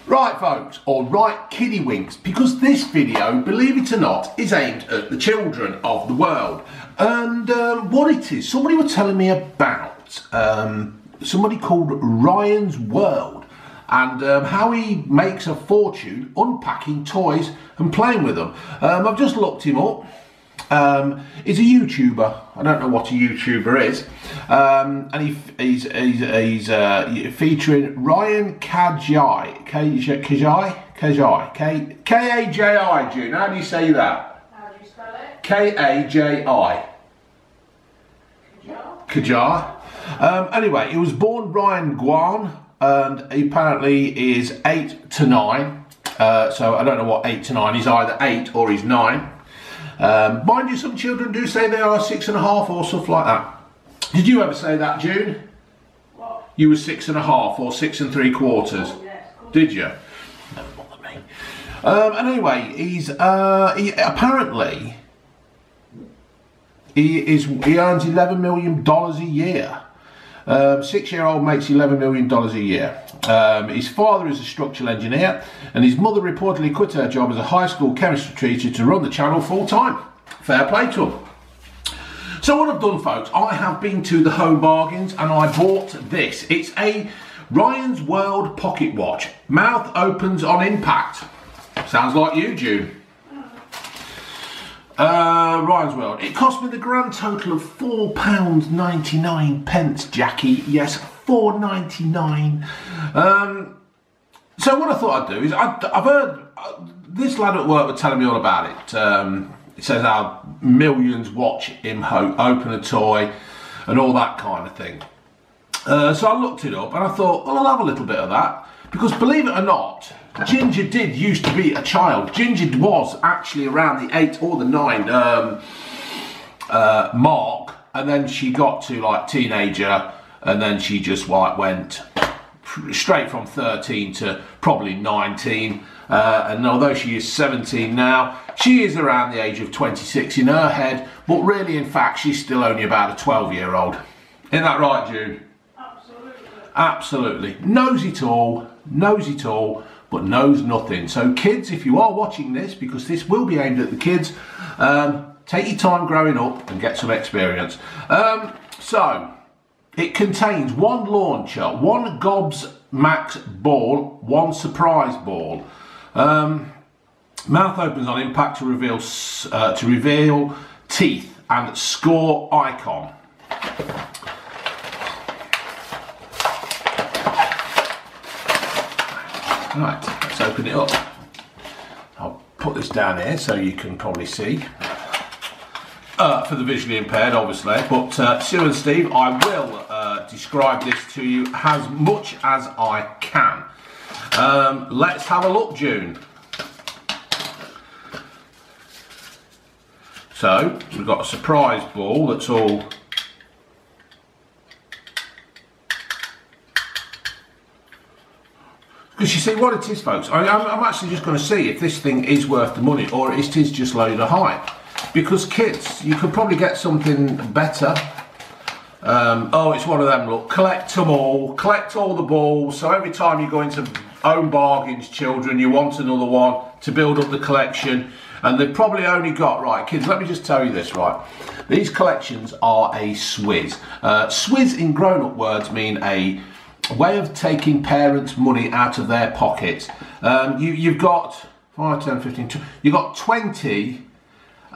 Right folks, or right kiddywinks, because this video, believe it or not, is aimed at the children of the world. And what it is, somebody was telling me about somebody called Ryan's World and how he makes a fortune unpacking toys and playing with them. I've just looked him up. He's a YouTuber. I don't know what a YouTuber is, and he's featuring Ryan Kajai, K-A-J-I. June, how do you say that? How do you spell it? K-A-J-I. Kajai. Anyway, he was born Ryan Guan, and he apparently is 8 to 9. So I don't know what 8 to 9. He's either 8 or he's 9. Mind you, some children do say they are 6.5 or stuff like that. Did you ever say that, June? What? You were 6.5 or 6 3/4? Oh, yes, Did you? No, bother me. And anyway, he apparently he earns $11 million a year. 6-year-old makes $11 million a year. His father is a structural engineer, and his mother reportedly quit her job as a high school chemistry teacher to run the channel full time. Fair play to him. So what I've done, folks, I have been to the Home Bargains and I bought this. It's a Ryan's World pocket watch. Mouth opens on impact. Sounds like you, June. Ryan's World. It cost me the grand total of £4.99, Jackie. Yes, £4.99. So what I thought I'd do is I've heard this lad at work was telling me all about it. It says how millions watch him open a toy and all that kind of thing. So I looked it up and I thought, well, I'll have a little bit of that, because believe it or not, Ginger did used to be a child. Ginger was actually around the 8 or the 9 mark, and then she got to like teenager, and then she just like went straight from 13 to probably 19. And although she is 17 now, she is around the age of 26 in her head, but really in fact she's still only about a 12-year-old. Isn't that right, June? Absolutely. Absolutely. Knows it all, but knows nothing. So kids, if you are watching this, because this will be aimed at the kids, take your time growing up and get some experience. So it contains 1 launcher, 1 Gobs Max ball, 1 surprise ball. Mouth opens on impact to reveal teeth and score icon. Right, let's open it up. I'll put this down here so you can probably see. For the visually impaired, obviously, but Sue and Steve, I will describe this to you as much as I can. Let's have a look, June. So, we've got a surprise ball that's all because you see what it is, folks. I'm actually just going to see if this thing is worth the money or it is just load of hype. Because kids, you could probably get something better. Oh, it's one of them, look, collect them all, collect all the balls. So every time you go into Home Bargains, children, you want another one to build up the collection. And they've probably only got, right, kids, let me just tell you this, right. These collections are a swizz. Swizz in grown-up words mean a way of taking parents' money out of their pockets. You've got 5, 10, 15, 20, you've got 20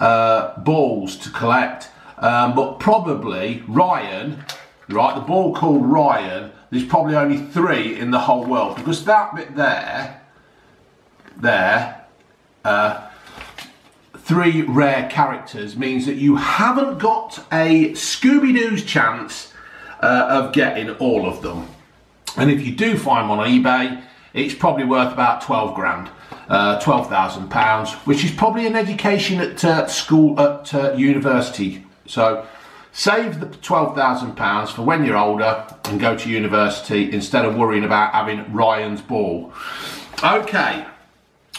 balls to collect, but probably Ryan, right, the ball called Ryan, there's probably only 3 in the whole world, because that bit there, 3 rare characters means that you haven't got a Scooby-Doo's chance of getting all of them. And if you do find one on eBay, it's probably worth about 12 grand, £12,000, which is probably an education at school, at university. So save the £12,000 for when you're older and go to university instead of worrying about having Ryan's ball. Okay,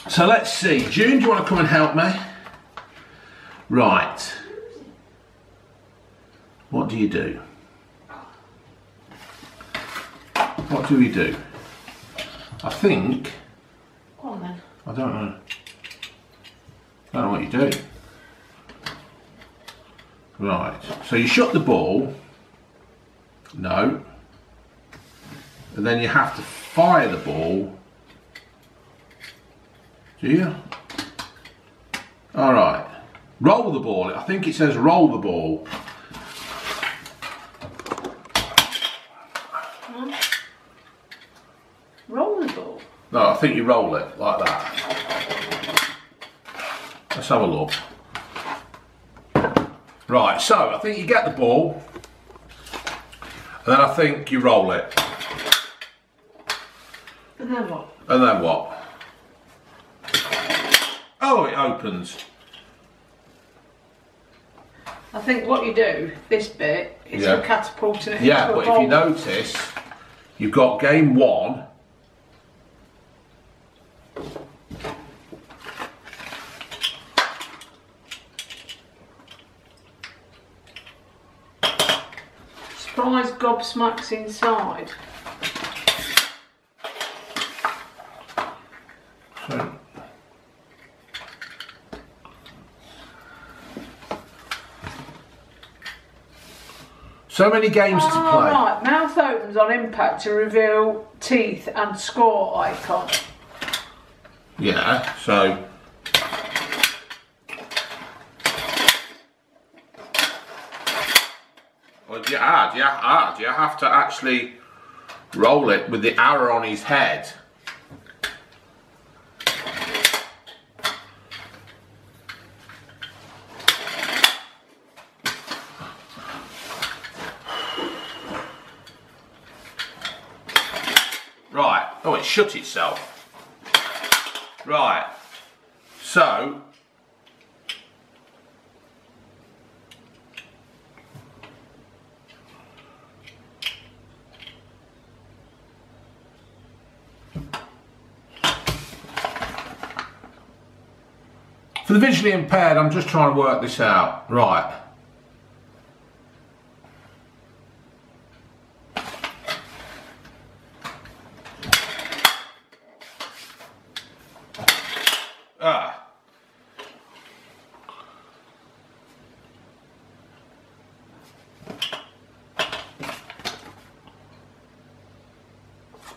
so let's see. June, do you want to come and help me? Right. What do you do? What do we do? I think I don't know. I don't know what you do. Right, so you shut the ball. No. And then you have to fire the ball. Do you? All right. Roll the ball. I think it says roll the ball. Roll the ball? No, I think you roll it like that. Let's have a look. Right, so I think you get the ball, and then I think you roll it. And then what? And then what? Oh, it opens. I think what you do, this bit, is Yeah. you're catapulting it Yeah, into but a if you bowl. notice, you've got game one. Surprise gobsmacks inside. So, so many games to play. Right, mouth opens on impact to reveal teeth and score icon. Yeah, so. Well, do you have to actually roll it with the arrow on his head? Right. Oh, it shut itself. Right. So. For the visually impaired, I'm just trying to work this out. Right. Ah.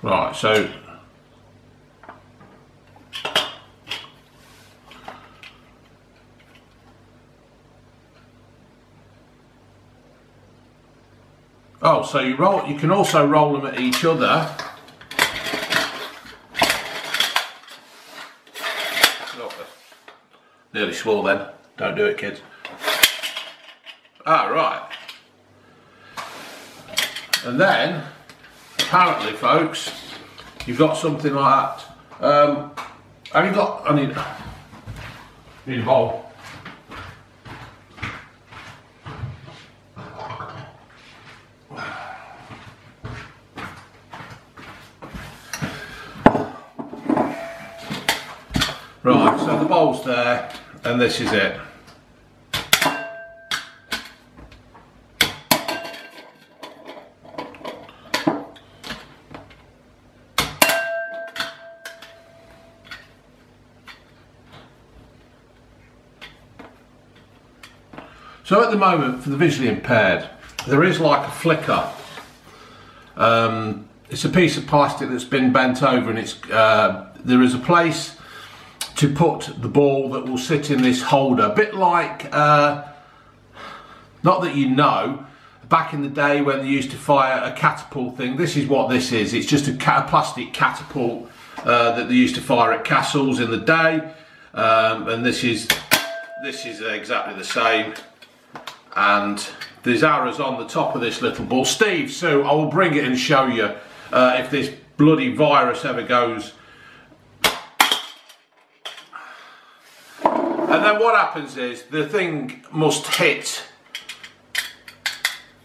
Right, so oh, so you roll. You can also roll them at each other. Nearly swore then. Don't do it, kids. Ah, right. And then, apparently, folks, you've got something like that. Have you got? I need a bowl. Right, so the bowl's there, and this is it. So at the moment, for the visually impaired, there is like a flicker. It's a piece of plastic that's been bent over, and it's there is a place to put the ball that will sit in this holder, a bit like, not that you know, back in the day when they used to fire a catapult thing, this is what this is. It's just a plastic catapult that they used to fire at castles in the day, and this is exactly the same. And there's arrows on the top of this little ball. Steve, Sue, I will bring it and show you if this bloody virus ever goes. And then what happens is the thing must hit.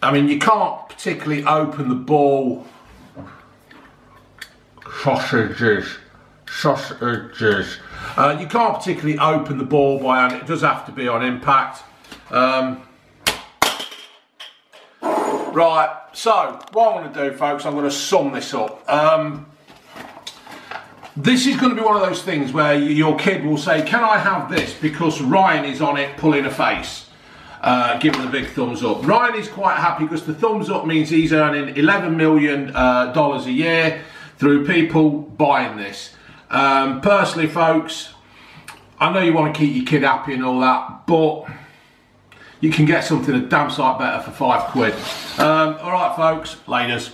I mean, you can't particularly open the ball. Sausages. You can't particularly open the ball by hand. It does have to be on impact. Right, so what I'm going to do, folks, I'm going to sum this up. This is going to be one of those things where your kid will say, can I have this because Ryan is on it pulling a face, giving a big thumbs up. Ryan is quite happy because the thumbs up means he's earning $11 million a year through people buying this. Personally, folks, I know you want to keep your kid happy and all that, but you can get something a damn sight better for £5. All right, folks, laters.